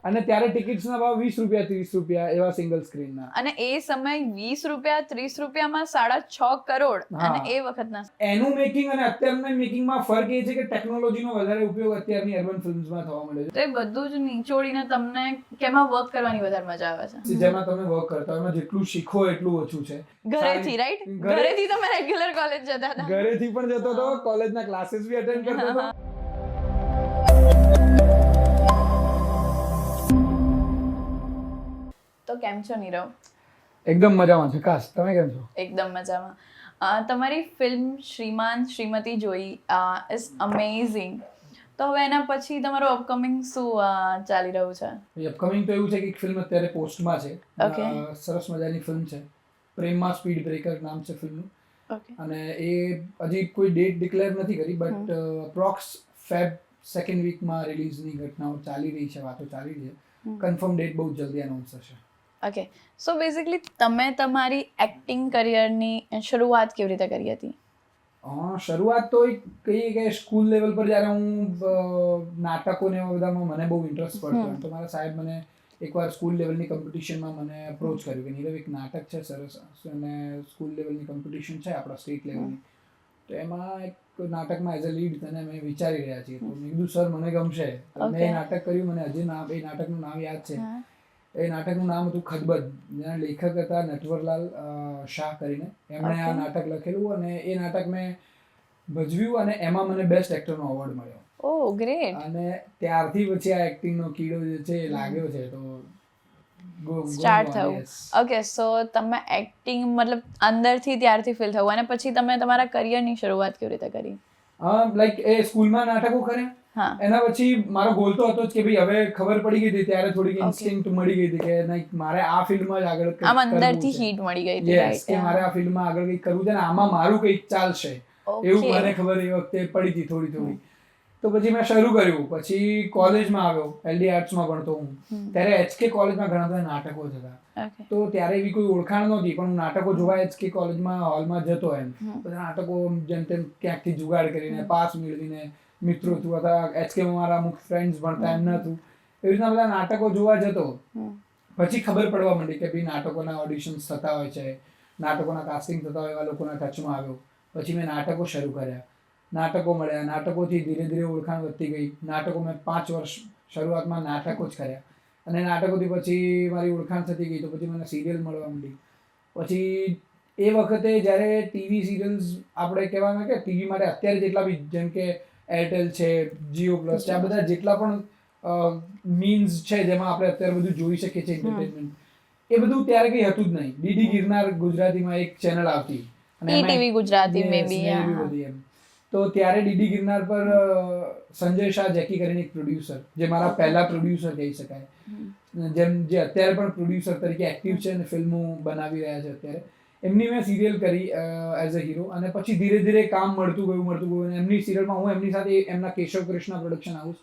અને ત્યારે ટિકિટ્સના ભાવ 20 રૂપિયા 30 રૂપિયા એવા સિંગલ સ્ક્રીનના. અને એ સમય 20 રૂપિયા 30 રૂપિયામાં 6.5 કરોડ. અને એ વખતના એનું મેકિંગ અને અત્યારના મેકિંગમાં ફરક એ છે કે ટેકનોલોજીનો વધારે ઉપયોગ અત્યારની અર્બન ફિલ્મ્સમાં થવા મળ્યો તો એ બધું જ નિચોડીને તમને કેમાં વર્ક કરવાની વધારે મજા આવે છે? જેમાં તમે વર્ક કરતા હોય એમાં જેટલું શીખો એટલું ઓછું છે. ઘરેથી, રાઈટ? ઘરેથી તમે રેગ્યુલર કોલેજ જતા હતા? ઘરેથી પણ જતો હતો, કોલેજના ક્લાસીસ બી અટેન્ડ કરતો હતો. તો કેમ છો નીરવ? એકદમ મજામાં છે. કાશ તમે કેમ છો? એકદમ મજામાં. તમારી ફિલ્મ શ્રીમાન શ્રીમતી જોઈ ઇઝ અમેઝિંગ. તો હવે એના પછી તમારું અપકમિંગ શું ચાલી રહ્યું છે? અપકમિંગ તો એવું છે કે એક ફિલ્મ અત્યારે પોસ્ટમાં છે. Okay. સરસ મજાની ફિલ્મ છે. પ્રેમમાં સ્પીડ બ્રેકર નામ છે ફિલ્મનું. અને એ હજી કોઈ ડેટ ડિક્લેર નથી કરી, બટ અપ્રોક્સ ફેબ સેકન્ડ વીકમાં રિલીઝની ઘટનાઓ ચાલી રહી છે, વાતો ચાલી રહી છે. કન્ફર્મ ડેટ બહુ જલ્દી અનાઉન્સ થશે. ઓકે, સો બેઝિકલી તમે તમારી એક્ટિંગ કરિયરની શરૂઆત કેવી રીતે કરી હતી? શરૂઆત તો એક કહીએ કે સ્કૂલ લેવલ પર જ્યારે હું નાટકો ને એવા બધામાં મને બહુ ઇન્ટરેસ્ટ પડતો, તો મારા સાહેબ મને એકવાર સ્કૂલ લેવલની કોમ્પિટિશનમાં મને અપ્રોચ કર્યું કે નીરવ એક નાટક છે સરસ, અને સ્કૂલ લેવલની કોમ્પિટિશન છે આપણા સ્ટેટ લેવલની, તો એમાં એક નાટકમાં એઝ અ લીડ તને અમે વિચારી રહ્યા છીએ. તો મેં કીધું સર મને ગમશે. મેં એ નાટક કર્યું. મને હજી એ નાટકનું નામ યાદ છે. એ નાટકનું નામ હતું ખદબદ. જેના લેખક હતા નટવરલાલ શાહ કરીને. એમણે આ નાટક લખેલું અને એ નાટક મેં ભજવ્યું અને એમાં મને બેસ્ટ એક્ટરનો એવોર્ડ મળ્યો. ઓહ ગ્રેટ. અને ત્યારથી પછી આ એક્ટિંગનો કીડો જે છે એ લાગ્યો છે. તો સ્ટાર્ટ થયું. ઓકે, સો તમે એક્ટિંગ મતલબ અંદરથી ત્યારથી ફીલ થયું અને પછી તમે તમારા કરિયરની શરૂઆત કેવી રીતે કરી? લાઈક એ સ્કૂલમાં નાટકો કર્યા. એના પછી મારો ગોલ તો હતો જ કે ભાઈ હવે ખબર પડી ગઈ હતી ત્યારે થોડીક ઇન્સ્ટિંક્ટ મળી ગઈ હતી કે નહીં મારે આ ફિલ્ડમાં જ આગળ આમ અંદરથી હીટ મળી ગઈ હતી, રાઈટ? કે મારે આ ફિલ્ડમાં આગળ કંઈક કરવું છે ને આમાં મારું કંઈક ચાલશે એવું મને ખબર એ વખતે પડી હતી થોડી. તો પછી મેં શરૂ કર્યું. પછી કોલેજમાં આવ્યો, એલડી આર્ટ્સમાં ભણતો હું, ત્યારે એચકે કોલેજમાં ઘણા બધા નાટકો જ હતા. તો ત્યારે એવી કોઈ ઓળખાણ નહોતી, પણ હું નાટકો જોવા એચકે કોલેજમાં હોલમાં જતો. એમ બધા નાટકો જેમ તેમ ક્યાંકથી જુગાડ કરીને પાસ મેળવીને મિત્રો હતું હતા એચકેમાં મારા અમુક ફ્રેન્ડ્સ ભણતા એમના હતું, એવી રીતના બધા નાટકો જોવા જતો. પછી ખબર પડવા માંડી કે ભાઈ નાટકોના ઓડિશન્સ થતા હોય છે, નાટકોના કાસ્ટિંગ થતા હોય, એવા લોકોના ટચમાં આવ્યો. પછી મેં નાટકો શરૂ કર્યા, નાટકો મળ્યા, નાટકોથી ધીરે ધીરે ઓળખાણ વધતી ગઈ. નાટકો મેં 5 વર્ષ શરૂઆતમાં નાટકો જ કર્યા અને નાટકોથી પછી મારી ઓળખાણ થતી ગઈ. તો પછી મને સિરિયલ મળવા માંડી. પછી એ વખતે જ્યારે ટીવી સિરિયલ્સ આપણે કહેવાય કે ટીવી માટે અત્યારે જેટલા બી જેમ કે એરટેલ છે, જીઓ પ્લસ છે, આ બધા જેટલા પણ મીન્સ છે જેમાં આપણે અત્યારે બધું જોઈ શકીએ છીએ એન્ટરટેનમેન્ટ, એ બધું ત્યારે કંઈ હતું જ નહીં. ડીડી ગિરનાર ગુજરાતીમાં એક ચેનલ આવતી અને ટીવી ગુજરાતી મે બી એમ. તો ત્યારે ડીડી ગિરનાર પર સંજય શાહ જેકી કરીને એક પ્રોડ્યુસર, જે મારા પહેલા પ્રોડ્યુસર કહી શકાય, જે અત્યારે પણ પ્રોડ્યુસર તરીકે એક્ટિવ છે અને ફિલ્મો બનાવી રહ્યા છે અત્યારે, એમની મેં સિરિયલ કરી એઝ અ હીરો. અને પછી ધીરે ધીરે કામ મળતું ગયું અને એમની સિરિયલમાં હું એમની સાથે એમના કેશવ કૃષ્ણા પ્રોડક્શન હાઉસ,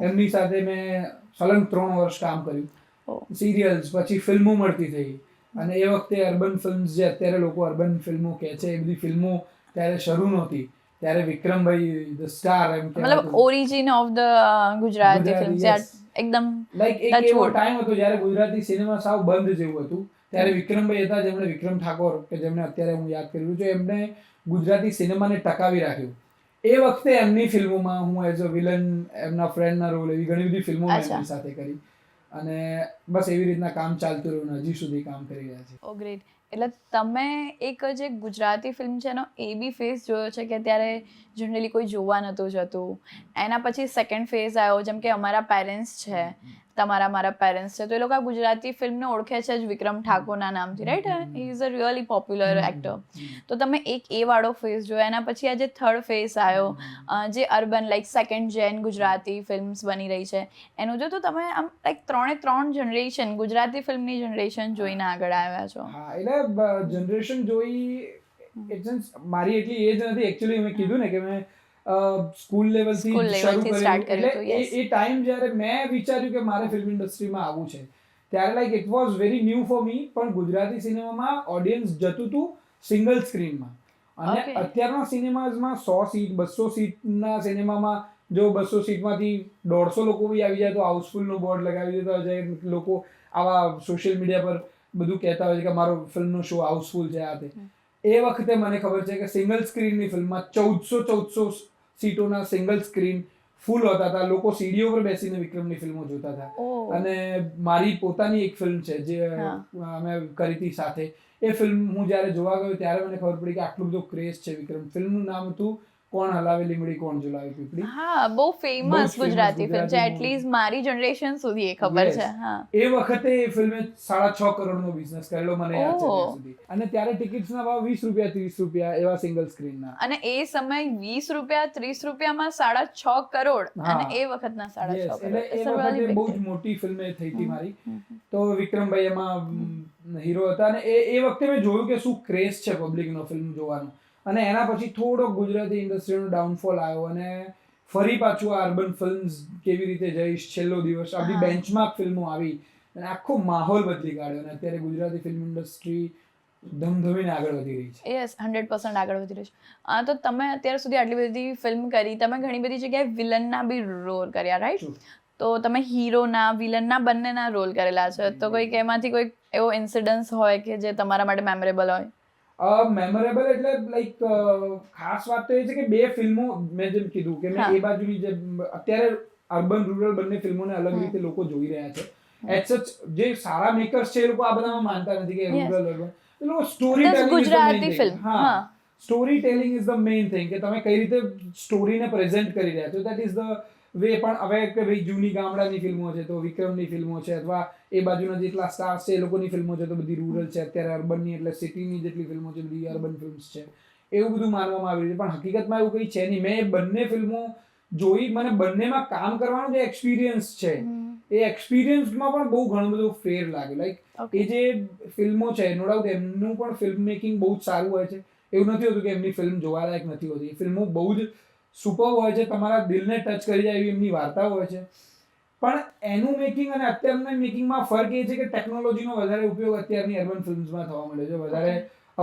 એમની સાથે મેં સલંગ 3 વર્ષ કામ કર્યું સિરિયલ્સ. પછી ફિલ્મો મળતી થઈ અને એ વખતે અર્બન ફિલ્મ્સ જે અત્યારે લોકો અર્બન ફિલ્મો કહે છે, એ બધી ફિલ્મો ત્યારે શરૂ નહોતી. ત્યારે વિક્રમભાઈ ધ સ્ટાર એમ મતલબ origin of the Gujarati film એકદમ લાઈક એક એવો ટાઈમ હતો જ્યારે ગુજરાતી સિનેમા સાવ બંધ જેવું હતું. ત્યારે વિક્રમભાઈ હતા જેમણે, વિક્રમ ઠાકોર કે જેમને અત્યારે હું યાદ કરું છું, એમણે ગુજરાતી સિનેમાને ટકાવી રાખ્યું. એ વખતે એમની ફિલ્મોમાં હું એઝ અ વિલન, એમના ફ્રેન્ડના રોલ, એવી ઘણી બધી ફિલ્મો મેં એમની સાથે કરી અને બસ એવી રીતના કામ ચાલતું રહ્યું. હજી સુધી કામ કરી રહ્યા છે. ઓ ગ્રેટ. એટલે તમે એક જે ગુજરાતી ફિલ્મ છે એનો એ બી ફેઝ જોયો છે કે ત્યારે જનરલી કોઈ જોવા નહોતું જતું, એના પછી સેકન્ડ ફેઝ આવ્યો, જેમ કે અમારા પેરેન્ટ્સ છે, મારા પેરેન્ટ્સ છે, તો એ લોકો ગુજરાતી ફિલ્મને ઓળખે છે જ વિક્રમ ઠાકોરના નામથી, right? He is a really popular actor. તો તમે એક એ વાળો ફેઝ જોયો, એના પછી આ જે થર્ડ ફેઝ આવ્યો જે અર્બન લાઈક સેકન્ડ જેન ગુજરાતી ફિલ્મ્સ બની રહી છે એનું જો, તો તમે આમ લાઈક 3 જનરેશન ગુજરાતી ફિલ્મની જનરેશન જોઈને આગળ આવ્યા છો. હા, એટલે જનરેશન જોઈ મારી એટલી એજ નથી. એકચ્યુઅલી મેં કીધું ને કે મેં સ્કૂલ લેવલથી શરૂ કર્યું. એટલે એ ટાઈમ જ્યારે મેં વિચાર્યું કે મારે ફિલ્મ ઇન્ડસ્ટ્રીમાં આવવું છે ત્યારે like it was very new for me. પણ ગુજરાતી સિનેમામાં ઓડિયન્સ જતું હતું સિંગલ સ્ક્રીનમાં. અને Okay. અત્યારના સિનેમાઝમાં 100 સીટ 200 સીટના સિનેમામાં જો 200 સીટમાંથી 150 લોકો બી આવી જાય તો હાઉસફુલ નું બોર્ડ લગાવી દેતા હોય છે. લોકો આવા સોશિયલ મીડિયા પર બધું કહેતા હોય છે કે મારો ફિલ્મનો શો હાઉસફુલ છે આ તે. એ વખતે મને ખબર છે કે સિંગલ સ્ક્રીનની ફિલ્મમાં 1400 સીટોના સિંગલ સ્ક્રીન ફૂલ હોતા હતા. લોકો સીડીઓ પર બેસીને વિક્રમની ફિલ્મો જોતા હતા. ઓહ. અને મારી પોતાની એક ફિલ્મ છે જે અમે કરી હતી સાથે. એ ફિલ્મ હું જ્યારે જોવા ગયો ત્યારે મને ખબર પડી કે આટલું બધું ક્રેઝ છે વિક્રમ. ફિલ્મનું નામ હતું કોણ હલાવે લીમડી કોણ ઝુલાવે પીપળી. હા, બહુ ફેમસ ગુજરાતી ફિલ્મ છે. એટલીસ્ટ મારી જનરેશન સુધી એ ખબર છે. હા, એ વખતે એ ફિલ્મે 6.5 કરોડનો બિઝનેસ કરેલો મને યાદ છે ત્યાં સુધી. અને ત્યારે ટિકિટ્સના ભાવ 20 રૂપિયા 30 રૂપિયા એવા સિંગલ સ્ક્રીનના. અને એ સમય 20 રૂપિયા 30 રૂપિયામાં 6.5 કરોડ. અને એ વખતના 6.5 કરોડ. એટલે એ વખતે બહુ જ મોટી ફિલ્મ થઈ હતી મારી. તો વિક્રમભાઈ એમાં હીરો હતા. અને એ વખતે મેં જોયું કે શું ક્રેઝ છે પબ્લિકનો ફિલ્મ જોવાનો. અને એના પછી થોડો ગુજરાતી ઇન્ડસ્ટ્રીનો ડાઉનફોલ આવ્યો અને ફરી પાછું આ અર્બન ફિલ્મ્સ કેવી રીતે જઈશ છેલ્લો દિવસ આ બધી બેન્ચમાર્ક ફિલ્મો આવી અને આખો માહોલ બદલી કાઢ્યો. અને અત્યારે ગુજરાતી ફિલ્મ ઇન્ડસ્ટ્રી ધમધમીને આગળ વધી રહી છે. યસ, 100% આગળ વધી રહ્યું છે. તો તમે અત્યાર સુધી આટલી બધી ફિલ્મ કરી, તમે ઘણી બધી જગ્યાએ વિલનના બી રોલ કર્યા, રાઈટ? તો તમે હીરોના વિલનના બંનેના રોલ કરેલા છે. તો કોઈક એમાંથી કોઈક એવો ઇન્સિડન્સ હોય કે જે તમારા માટે મેમરેબલ હોય? મેમોરેબલ એટલે લાઈક ખાસ વાત તો એ છે કે બે ફિલ્મો મેં જેમ કીધું કે મેં એ બાજુની જે અત્યારે અર્બન રૂરલ બંને ફિલ્મોને અલગ રીતે લોકો જોઈ રહ્યા છે. એટ સચ જે સારા મેકર્સ છે એ લોકો આ બધામાં માનતા નથી કે રૂરલ અર્બન. એ લોકો સ્ટોરી ટેલિંગ ગુજરાતી ફિલ્મ. હા, story telling is the main thing કે તમે કઈ રીતે સ્ટોરીને પ્રેઝન્ટ કરી રહ્યા છો. That is the way. પણ હવે કે ભાઈ જૂની ગામડાની ફિલ્મો છે તો વિક્રમની ફિલ્મો છે અથવા એ બાજુના જેટલા સ્ટાર્સ છે એ લોકોની ફિલ્મો છે તો બધી રૂરલ છે. અત્યારે અર્બનની એટલે સિટીની જેટલી ફિલ્મો છે બધી અર્બન ફિલ્મ્સ છે એવું બધું માનવામાં આવી રહ્યું છે. પણ હકીકતમાં એવું કંઈ છે નહીં. મેં બંને ફિલ્મો જોઈ. મને બંનેમાં કામ કરવાનો જે એક્સપિરિયન્સ છે એ એક્સપિરિયન્સમાં પણ બહુ ઘણું બધું ફેર લાગ્યું. લાઈક એ જે ફિલ્મો છે નો ડાઉટ એમનું પણ ફિલ્મ મેકિંગ બહુ જ સારું હોય છે. એવું નથી હોતું કે એમની ફિલ્મ જોવાલાયક નથી હોતી. એ ફિલ્મો બહુ જ સુપર હોય છે. તમારા દિલને ટચ કરી જાય એવી એમની વાર્તાઓ હોય છે. પણ એનું મેકિંગ અને અત્યારના મેકિંગમાં ફરક એ છે કે ટેકનોલોજીનો વધારે ઉપયોગ અત્યારની અર્બન ફિલ્મ્સમાં થવા મળ્યો છે. વધારે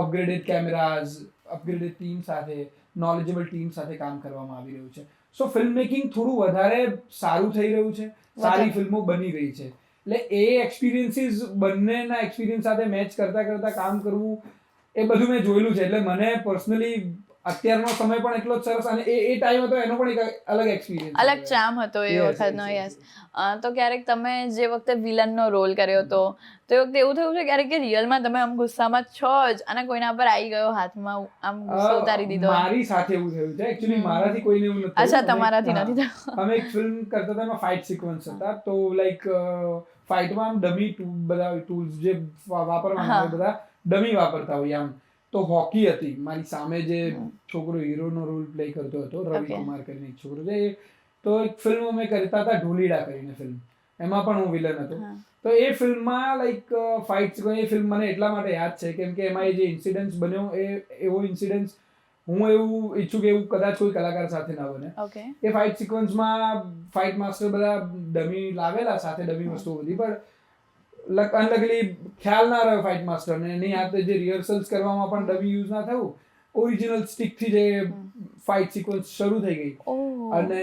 અપગ્રેડેડ કેમેરાઝ, અપગ્રેડેડ ટીમ સાથે, નોલેજેબલ ટીમ સાથે કામ કરવામાં આવી રહ્યું છે. સો ફિલ્મ મેકિંગ થોડું વધારે સારું થઈ રહ્યું છે. સારી ફિલ્મો બની રહી છે. એટલે એ એક્સપિરિયન્સીસ બંનેના એક્સપિરિયન્સ સાથે મેચ કરતા કામ કરવું એ બધું મેં જોયેલું છે. એટલે મને પર્સનલી અત્યારનો સમય પણ એટલો જ સરસ અને એ ટાઈમ હતો એનો પણ એક અલગ એક્સપિરિયન્સ, અલગ ચામ હતો એ વખતનો. યસ. તો ક્યારેક તમે જે વખતે વિલનનો રોલ કર્યો હતો તો એ વખતે એવું થયું છે ક્યારેક કે રિયલમાં તમે આમ ગુસ્સામાં છો જ અને કોઈના પર આવી ગયો હાથમાં આમ ગુસ્સો ઉતારી દીધો? મારી સાથે એવું થયું છે. એકચ્યુઅલી મારાથી કોઈને એવું નથી. અચ્છા, તમારાથી નથી થયું. અમે એક ફિલ્મ કરતા હતા એમાં ફાઇટ સિક્વન્સ હતા. તો લાઈક ફાઇટમાં ડમી બધા ટૂલ્સ જે વાપરવાના હોય બધા ડમી વાપરતા હોય આમ. તો હોકી હતી. મારી સામે જે છોકરો હીરોનો રોલ પ્લે કરતો હતો રવિ કુમાર કરીને એક છોકરો છે. તો એક ફિલ્મ અમે કરતા હતા ઢોલીડા કરીને ફિલ્મ. એમાં પણ હું વિલન હતો. તો એ ફિલ્મમાં લાઈક ફાઇટ્સ એ ફિલ્મ મને એટલા માટે યાદ છે કેમ કે એમાં એ જે ઇન્સિડન્સ બન્યો એ એવો ઇન્સિડન્સ હું એવું ઈચ્છું કે એવું કદાચ કોઈ કલાકાર સાથે ના બને. એ ફાઇટ સિક્વન્સમાં ફાઇટ માસ્ટર બધા ડમી લાવેલા સાથે ડમી વસ્તુઓ બધી પણ અનલકલી ખ્યાલ ના રહ્યો ફાઇટ માસ્ટરને. એની હાથે જે રિહર્સલ્સ કરવામાં પણ ડમી યુઝ ના થયું. ઓરિજિનલ સ્ટિકથી જે ફાઇટ સિક્વન્સ શરૂ થઈ ગઈ અને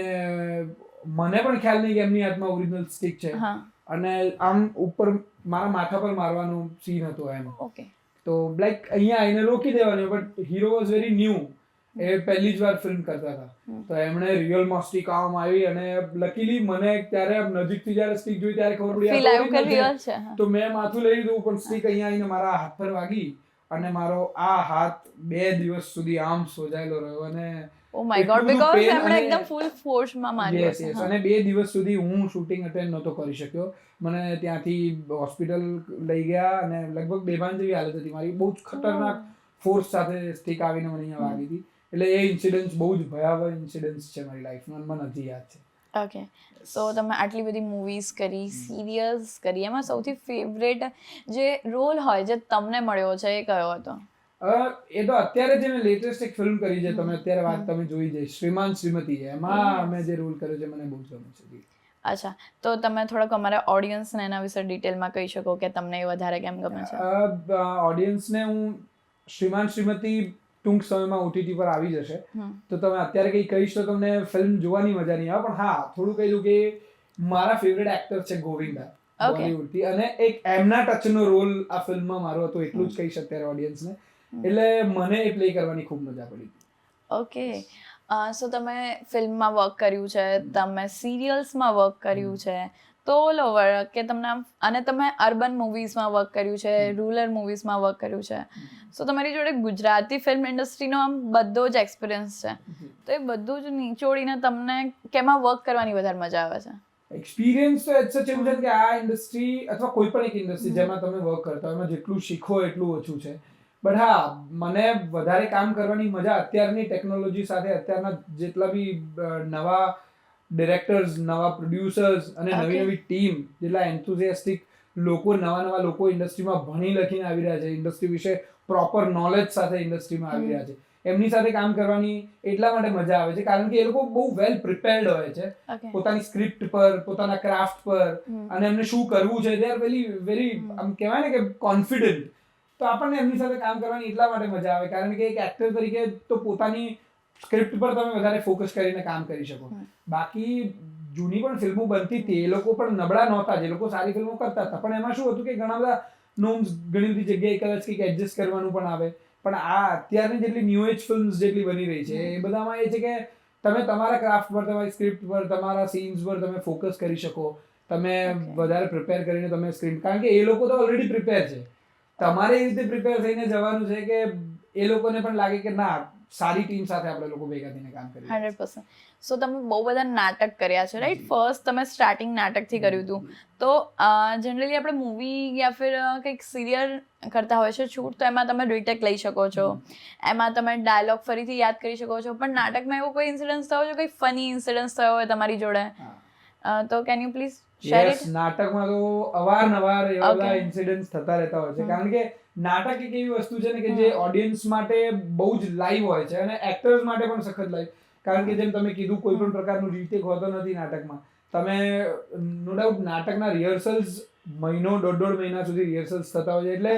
મને પણ ખ્યાલ નહીં કે એમની હાથમાં ઓરિજિનલ સ્ટિક છે અને આમ ઉપર મારા માથા પર મારવાનો સીન હતો એમ. તો લાઈક અહીંયા આવીને રોકી દેવાનું. But hero was very new. એ પહેલી જ વાર ફિલ્મ કરતા હતા. તો એમણે રિયલમાં સ્ટિક આવવામાં આવી અને લકીલી મને ત્યારે નજીકથી જ્યારે સ્ટિક જોઈ ત્યારે ખબર પડી તો મેં માથું લઈ લીધું. પણ સ્ટિક અહીંયા આવીને મારા હાથ પર વાગી અને મારો આ હાથ 2 દિવસ સુધી આમ સોજાયેલો રહ્યો અને ઓ માય ગોડ, બીકોઝ એમણે એકદમ ફૂલ ફોર્સમાં માર્યો છે. અને 2 દિવસ સુધી હું શૂટિંગ અટેન્ડ નહોતો કરી શક્યો. મને ત્યાંથી હોસ્પિટલ લઈ ગયા અને લગભગ બેભાન જેવી હાલત હતી મારી. બહુ જ ખતરનાક ફોર્સ સાથે સ્ટિક આવીને મને અહીંયા વાગી હતી. એટલે એ ઇન્સિડન્સ બહુ જ ભયાવહ ઇન્સિડન્સ છે મારી લાઈફમાં. મને હજી યાદ છે. ઓકે. સો તમે આટલી બધી મૂવીઝ કરી, સિરિયલ્સ કરી, એમાં સૌથી ફેવરેટ જે રોલ હોય જે તમને મળ્યો છે એ કયો હતો? એ તો અત્યારે જે મેં લેટેસ્ટ એક ફિલ્મ કરી છે તમે અત્યારે વાત તમે જોઈ છે શ્રીમાન શ્રીમતી. એમાં મેં જે રોલ કર્યો છે મને બહુ ગમે છે. અચ્છા, તો તમે થોડોક અમારા ઓડિયન્સને એના વિશે ડિટેલમાં કહી શકો કે તમને એ વધારે કેમ ગમે છે? ઓડિયન્સને હું શ્રીમાન શ્રીમતી ટૂંક સમયમાં OTT પર આવી જશે. તો તમે અત્યારે કંઈ કહીશ તો તમને ફિલ્મ જોવાની મજા નહીં આવે, પણ હા થોડું કહી દઉં કે મારા ફેવરેટ એક્ટર છે ગોવિંદા બોલિવૂડથી, અને એક એમના ટચનો રોલ આ ફિલ્મમાં મારો હતો, એટલું જ કહીશ અત્યારે ઓડિયન્સને. એટલે મને એ પ્લે કરવાની ખૂબ મજા પડી. ઓકે, સો તમે ફિલ્મમાં વર્ક કર્યું છે, તમે સિરિયલ્સમાં વર્ક કર્યું છે, તો ઓલ ઓવર કે તમને અને તમે અર્બન મૂવીઝમાં વર્ક કર્યું છે, રૂરલ મૂવીઝમાં વર્ક કર્યું છે, સો તમારી જોડે ગુજરાતી ફિલ્મ ઇન્ડસ્ટ્રીનો આમ બધો જ એક્સપિરિયન્સ છે, તો એ બધું જ નિચોડીને તમને કેમાં વર્ક કરવાની વધારે મજા આવે છે? એક્સપિરિયન્સ તો એજ સચ એવું છે કે આ ઇન્ડસ્ટ્રી અથવા કોઈ પણ એક ઇન્ડસ્ટ્રી જેમાં તમે વર્ક કરતા હોય એમાં જેટલું શીખો એટલું ઓછું છે. બટ હા, મને વધારે કામ કરવાની મજા અત્યારની ટેકનોલોજી સાથે, અત્યારના જેટલા બી નવા ડિરેક્ટર્સ, નવા પ્રોડ્યુસર્સ અને નવી નવી ટીમ, જેટલા એન્થુઝિયાસ્ટિક લોકો, નવા લોકો ઇન્ડસ્ટ્રીમાં ભણી લખીને આવી રહ્યા છે, ઇન્ડસ્ટ્રી વિશે પ્રોપર નોલેજ સાથે ઇન્ડસ્ટ્રીમાં આવી રહ્યા છે, એમની સાથે કામ કરવાની એટલા માટે મજા આવે છે કારણ કે એ લોકો બહુ વેલ પ્રિપેર્ડ હોય છે પોતાની સ્ક્રિપ્ટ પર, પોતાના ક્રાફ્ટ પર, અને એમને શું કરવું છે, દે આર વેરી આમ કહેવાય ને કે કોન્ફિડન્ટ. તો આપણને એમની સાથે કામ કરવાની એટલા માટે મજા આવે કારણ કે એક એક્ટર તરીકે તો પોતાની સ્ક્રિપ્ટ પર તમે વધારે ફોકસ કરીને કામ કરી શકો. બાકી જૂની પણ ફિલ્મો બનતી હતી, એ લોકો પણ નબળા નહોતા, જે લોકો સારી ફિલ્મો કરતા હતા, પણ એમાં શું હતું કે ઘણા બધા નોમ્સ ઘણી બધી જગ્યાએ કદાચ કંઈક એડજસ્ટ કરવાનું પણ આવે. પણ આ અત્યારની જેટલી ન્યૂ એજ ફિલ્મ્સ જેટલી બની રહી છે એ બધામાં એ છે કે તમે તમારા ક્રાફ્ટ પર, તમારી સ્ક્રિપ્ટ પર, તમારા સીન્સ પર તમે ફોકસ કરી શકો, તમે વધારે પ્રિપેર કરીને તમે સ્ક્રીન, કારણ કે એ લોકો તો ઓલરેડી પ્રિપેર છે, તમારે એ રીતે પ્રિપેર થઈને જવાનું છે કે એ લોકોને પણ લાગે કે ના, સારી ટીમ સાથે આપણે લોકો ભેગા થઈને કામ કરીએ. 100%. સો તમે બહુ બધા નાટક કર્યા છે, રાઈટ? ફર્સ્ટ તમે સ્ટાર્ટિંગ નાટકથી કર્યું હતું, તો જનરલી આપણે મૂવી યા ફિર કંઈક સિરિયલ કરતા હોય છે શૂટ, તો એમાં તમે રીટેક લઈ શકો છો, એમાં તમે ડાયલોગ ફરીથી યાદ કરી શકો છો, પણ નાટકમાં એવો કોઈ ઇન્સિડન્સ થયો છે, કોઈ ફની ઇન્સિડન્સ થયો હોય તમારી જોડે, તો can you please share it? નાટકમાં તો અવારનવાર એવા બધા ઇન્સિડન્ટ્સ થતા રહેતા હોય છે કારણ કે નાટક એક એવી વસ્તુ છે ને કે જે ઓડિયન્સ માટે બહુ જ લાઈવ હોય છે અને એક્ટર્સ માટે પણ સખત લાઈવ, કારણ કે જેમ તમે કીધું કોઈ પણ પ્રકારનું રીટેક હોતો નથી નાટકમાં. તમે નો ડાઉટ નાટકના રિહર્સલ્સ મહિનો, દોઢ મહિના સુધી રિહર્સલ્સ થતા હોય છે, એટલે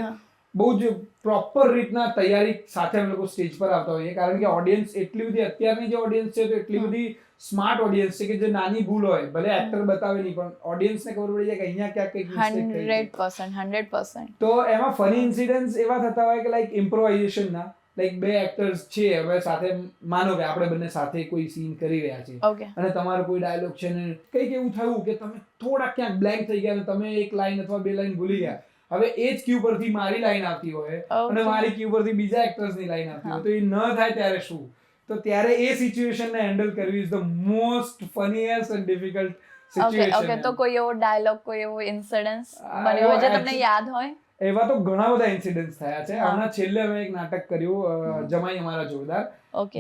બહુ જ પ્રોપર રીતના તૈયારી સાથે અમે લોકો સ્ટેજ પર આવતા હોઈએ કારણ કે ઓડિયન્સ એટલી બધી, અત્યારની જે ઓડિયન્સ છે તો એટલી બધી સ્માર્ટ ઓડિયન્સ છે કે જે નાની ભૂલ હોય, ભલે એક્ટર બતાવે નહીં, પણ ઓડિયન્સને ખબર પડી જાય કે અહીંયા ક્યાંક કંઈક મિસ્ટેક થઈ છે. 100%. તો એમાં ફની ઇન્સિડન્ટ્સ એવા થતા હોય કે લાઈક ઇમ્પ્રોવાઇઝેશનના, લાઈક બે એક્ટર્સ છે, હવે સાથે માનો કે આપણે બંને સાથે કોઈ સીન કરી રહ્યા છીએ અને તમારો કોઈ ડાયલોગ છે ને કંઈક એવું થયું કે તમે થોડા ક્યાંક બ્લેન્ક થઈ ગયા અને તમે એક લાઈન અથવા બે લાઈન ભૂલી ગયા. હવે એ જ ક્યુ પરથી મારી લાઈન આવતી હોય અને મારી ક્યુ પરથી બીજા એક્ટર્સની લાઈન આવતી હોય, તો એ ન થાય ત્યારે શું? તો ત્યારે એ સિચ્યુએશનને હેન્ડલ કરવી is the most funniest and difficult situation. Okay, તો કોઈ એવો ડાયલોગ, કોઈ એવો ઇન્સિડન્સ બન્યો હોય જે તમને યાદ હોય? એવા તો ઘણા બધા ઇન્સિડન્ટ્સ થયા છે. હમણાં છેલ્લે અમે એક નાટક કર્યું, જમાઈ અમારા જોરદાર,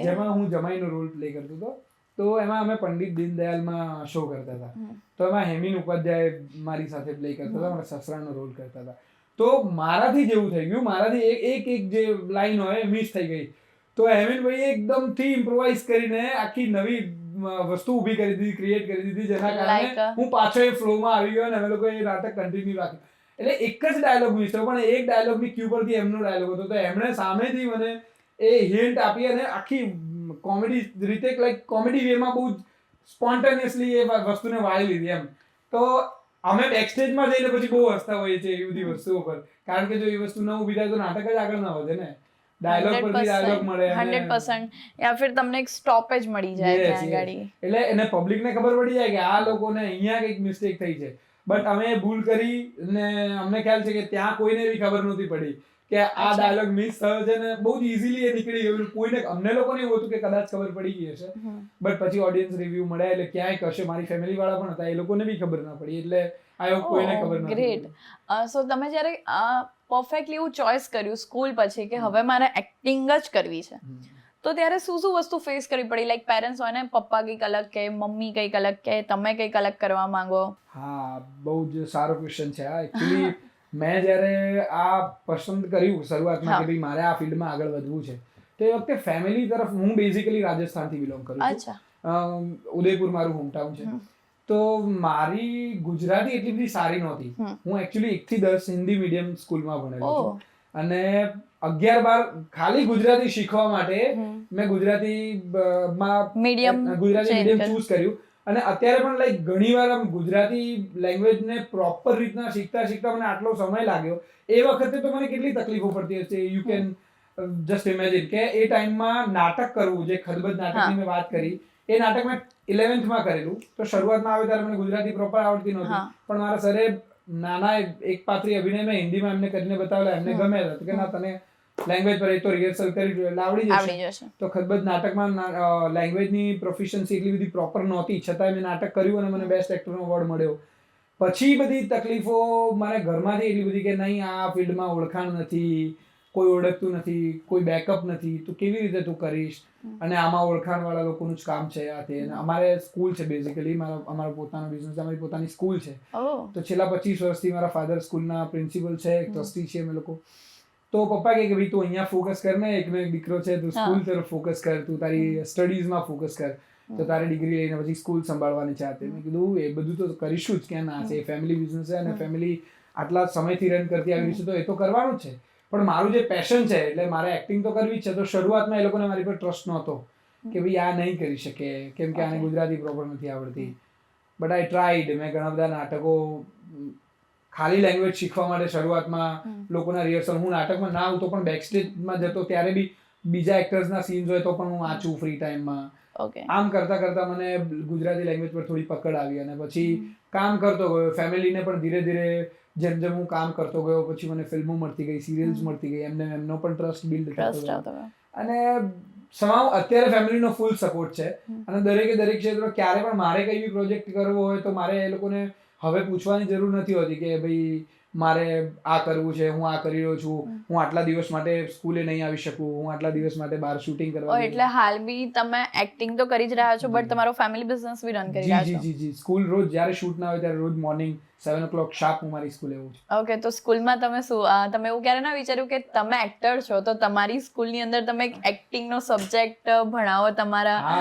જેમાં હું જમાઈનો રોલ પ્લે કરતો હતો. તો એમાં અમે પંડિત દીનદયાલમાં શો કરતા હતા. તો એમાં હેમિન ઉપાધ્યાય મારી સાથે પ્લે કરતા હતા, મારા સસરાનો રોલ કરતા હતા. તો મારાથી જેવું થઈ ગયું, મારાથી એક જે લાઈન હોય મિસ થઈ ગઈ, તો હેમિનભાઈ એકદમથી ઇમ્પ્રોવાઇઝ કરીને આખી નવી વસ્તુ ઊભી કરી દીધી, ક્રિએટ કરી દીધી, જેના કારણે હું પાછો એ ફ્લોમાં આવી ગયો અને અમે લોકો એ નાટક કન્ટિન્યુ રાખ્યું. એટલે એક જ ડાયલોગ મિસ થયો, પણ એક ડાયલોગની ક્યુ પરથી એમનો ડાયલોગ હતો, તો એમણે સામેથી મને એ હિન્ટ આપી અને આખી કોમેડી રીતે, લાઈક કોમેડી વેમાં બહુ સ્પોન્ટેનિયસલી એ વસ્તુને વાળી લીધી એમ. તો અમે બેકસ્ટેજમાં જઈને પછી બહુ હસતા હોઈએ છીએ એ બધી વસ્તુઓ પર, કારણ કે જો એ વસ્તુ ન ઊભી થાય તો નાટક જ આગળ ના વધે ને. ડાયલોગ પરથી ડાયલોગ મળે, 100%, યા ફિર તમને એક સ્ટોપેજ મળી જાય ત્યાં ગાડી. એટલે એને પબ્લિકને ખબર પડી જાય કે આ લોકોને અહીંયા કંઈક મિસ્ટેક થઈ છે, બટ અમે ભૂલ કરી ને અમને ખ્યાલ છે કે ત્યાં કોઈને એવી ખબર નહોતી પડી કે આ ડાયલોગ મિસ થયો છે ને બહુ જ ઇઝીલી એ નીકળી ગયું. કોઈને, અમને લોકોને એવું હતું કે કદાચ ખબર પડી ગઈ હશે, બટ પછી ઓડિયન્સ રિવ્યુ મળ્યા એટલે ક્યાંય કશે મારી ફેમિલી વાળા પણ હતા, એ લોકોને બી ખબર ના પડી, એટલે આઈ હોપ કોઈને ખબર ના પડી. ગ્રેટ. સો તમે જ્યારે પરફેક્ટલી એવું ચોઇસ કર્યું સ્કૂલ પછી કે હવે મારે એક્ટિંગ જ કરવી છે, તો ત્યારે શું વસ્તુ ફેસ કરવી પડી? લાઈક પેરેન્ટ્સ હોય ને, પપ્પા કંઈક અલગ કે, મમ્મી કંઈક અલગ કે, તમે કંઈક અલગ કરવા માંગો? હા, બહુ જ સારો ક્વેશ્ચન છે આ. એકચ્યુઅલી મેં જ્યારે આ પસંદ કર્યું શરૂઆતમાં કે ભાઈ મારે આ ફિલ્ડમાં આગળ વધવું છે, તો એ વખતે ફેમિલી તરફ, હું બેઝિકલી રાજસ્થાનથી બિલોંગ કરું છું, ઉદયપુર મારું હોમટાઉન છે, તો મારી ગુજરાતી એટલી બધી સારી નહોતી. હું એકચ્યુઅલી 1 થી 10 હિન્દી મીડિયમ સ્કૂલમાં ભણેલો છું અને 11-12 ખાલી ગુજરાતી શીખવા માટે મેં ગુજરાતી મીડિયમ ચૂઝ કર્યું. અને અત્યારે પણ લાઈક ઘણી વાર આમ ગુજરાતી લેંગ્વેજને પ્રોપર રીતના શીખતા મને આટલો સમય લાગ્યો. એ વખતે તો મને કેટલી તકલીફો પડતી હશે. યુ કેન જસ્ટ ઇમેજિન કે એ ટાઈમમાં નાટક કરવું, જે ખદબદ નાટકની મેં વાત કરી, એ નાટક મેં 11th માં કરેલું. તો શરૂઆતમાં આવે ત્યારે મને ગુજરાતી પ્રોપર આવડતી નહોતી, પણ મારા સરે નાના એક પાત્રી અભિનય મેં હિન્દીમાં એમને કરીને બતાવેલા, એમને ગમે કે ના તને લેંગ્વેજ પર એ તો રિહર્સલ કરી એટલે આવડી જશે. તો ખદબદ નાટકમાં લેંગ્વેજની પ્રોફિશિયન્સી એટલી બધી પ્રોપર નહોતી, છતાંય મેં નાટક કર્યું અને મને બેસ્ટ એક્ટરનો એવોર્ડ મળ્યો. પછી બધી તકલીફો મને ઘરમાંથી એટલી બધી કે નહીં આ ફિલ્ડમાં ઓળખાણ નથી, કોઈ ઓળખતું નથી, કોઈ બેકઅપ નથી, તું કેવી રીતે તું કરીશ, અને આમાં ઓળખાણવાળા લોકોનું જ કામ છે આ તે. અમારે સ્કૂલ છે બેઝિકલી, અમારો પોતાનો બિઝનેસ, અમારી પોતાની સ્કૂલ છે. તો છેલ્લા 25 વર્ષથી મારા ફાધર સ્કૂલના પ્રિન્સિપલ છે, ટ્રસ્ટી છે અમે લોકો. તો પપ્પા કહે કે ભાઈ તું અહીંયા ફોકસ કર ને, એકનો એક દીકરો છે, તું સ્કૂલ તરફ ફોકસ કર, તું તારી સ્ટડીઝમાં ફોકસ કર, તો તારે ડિગ્રી લઈને પછી સ્કૂલ સંભાળવાની છે. મેં કીધું એ બધું તો કરીશું જ, ક્યાં ના છે, ફેમિલી બિઝનેસ છે અને ફેમિલી આટલા સમયથી રન કરતી આવી છે તો એ તો કરવાનું જ છે. પણ મારું જે પેશન છે એટલે મારે એક્ટિંગ તો કરવી જ છે. તો શરૂઆતમાં એ લોકોને મારી પર ટ્રસ્ટ નહોતો કે ભાઈ આ નહીં કરી શકે કેમ કે આને ગુજરાતી પ્રોપર નથી આવડતી. But I tried. મેં ઘણા બધા નાટકો ખાલી લેંગ્વેજ શીખવા માટે શરૂઆતમાં લોકોના રિહર્સલ, હું નાટકમાં ના આવું તો પણ બેક સ્ટેજમાં જતો ત્યારે બી બીજા એક્ટર્સના સીન્સ હોય તો પણ હું વાંચું ફ્રી ટાઈમમાં. આમ કરતા મને ગુજરાતી લેંગ્વેજ પર થોડી પકડ આવી અને પછી કામ કરતો ગયો. ફેમિલીને પણ ધીરે ધીરે જેમ જેમ હું કામ કરતો ગયો પછી મને ફિલ્મો મળતી ગઈ, સિરિયલ્સ મળતી ગઈ, એમનો પણ ટ્રસ્ટ બિલ્ડ થતો ગયો. અને સમાવ અત્યારે ફેમિલીનો ફૂલ સપોર્ટ છે અને દરેક ક્ષેત્ર ક્યારે પણ મારે કઈ બી પ્રોજેક્ટ કરવો હોય તો મારે એ લોકોને હવે પૂછવાની જરૂર નથી હોતી કે ભાઈ મારે આ કરવું છે, હું આ કરી રહ્યો છું, હું આટલા દિવસ માટે સ્કૂલે નહીં આવી શકું, હું આટલા દિવસ માટે બહાર શૂટિંગ કરવા. એટલે હાલ બી તમે એક્ટિંગ તો કરી જ રહ્યા છો બટ તમારો ફેમિલી બિઝનેસ બી રન કરી રહ્યા છો. જી. સ્કૂલ રોજ જ્યારે શૂટ ના હોય ત્યારે રોજ મોર્નિંગ 7 o'clock શાર્પ હું મારી સ્કૂલે આવું છું. ઓકે, તો સ્કૂલમાં તમે શું તમે એવું ક્યારે ના વિચાર્યું કે તમે એક્ટર છો તો તમારી સ્કૂલની અંદર તમે એક્ટિંગનો સબ્જેક્ટ ભણાવો તમારા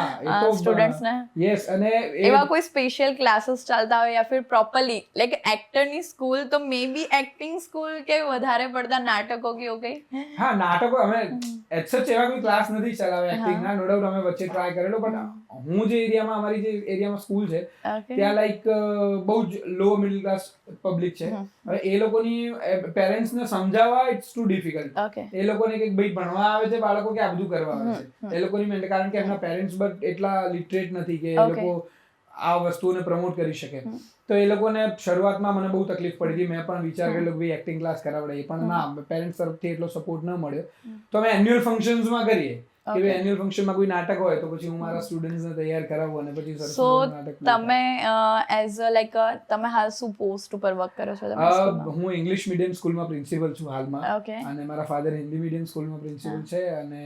સ્ટુડન્ટ્સને? યસ. અને એવા કોઈ સ્પેશિયલ ક્લાસીસ ચાલતા હોય યા ફિર પ્રોપરલી લાઈક એક્ટરની સ્કૂલ તો મે બી એક્ટિંગ સ્કૂલ કે વધારે પડતા નાટકો કે એવું કંઈ? હા, નાટકો અમે એક્સેપ્ટ એવા કોઈ ક્લાસ નથી ચલાવ્યા એક્ટિંગના, નો ડાઉટ અમે વચ્ચે ટ્રાય કરેલો. પણ હું જે એરિયામાં અમારી જે એરિયામાં સ્કૂલ છે ત્યાં લાઈક બહુ જ લો મિડલ ક્લાસ પબ્લિક છે. હવે એ લોકોની પેરેન્ટ્સને સમજાવવા ઇટ્સ ટુ ડિફિકલ્ટ. એ લોકોને કે ભાઈ ભણવા આવે છે બાળકો કે આ બધું કરવા આવે છે, એ લોકોની મેન્ટ, કારણ કે એમના પેરેન્ટ્સ બટ એટલા લિટરેટ નથી કે એ લોકો આ વસ્તુને પ્રમોટ કરી શકે. તો એ લોકોને શરૂઆતમાં મને બહુ તકલીફ પડી હતી. મેં પણ વિચાર કરેલો કે ભાઈ એક્ટિંગ ક્લાસ કરાવડાવીએ, પણ ના, પેરેન્ટ્સ તરફથી એટલો સપોર્ટ ન મળ્યો. તો અમે એન્યુઅલ ફંક્શન્સમાં કરીએ કે ભાઈ એન્યુઅલ ફંક્શનમાં કોઈ નાટક હોય તો પછી હું મારા સ્ટુડન્ટ્સને તૈયાર કરાવું અને પછી સરસ નાટક. તમે એઝ અ લાઈક તમે હાલ શું પોસ્ટ ઉપર વર્ક કરો છો? હું ઇંગ્લિશ મીડિયમ સ્કૂલમાં પ્રિન્સિપલ છું હાલમાં, અને મારા ફાધર હિન્દી મીડિયમ સ્કૂલમાં પ્રિન્સિપલ છે અને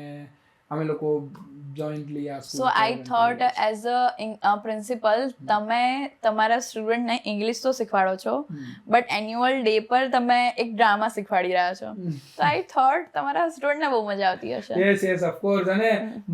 અમે લોકો જોઈન્ટલી આ school. So I thought as a principal તમે તમારા સ્ટુડન્ટને ઇંગ્લિશ તો શીખવાડો છો બટ એન્યુઅલ ડે પર તમે એક ડ્રામા શીખવાડી રહ્યા છો. તો આઈ થોટ તમારા સ્ટુડન્ટને બહુ મજા આવતી હશે. Yes of course. અને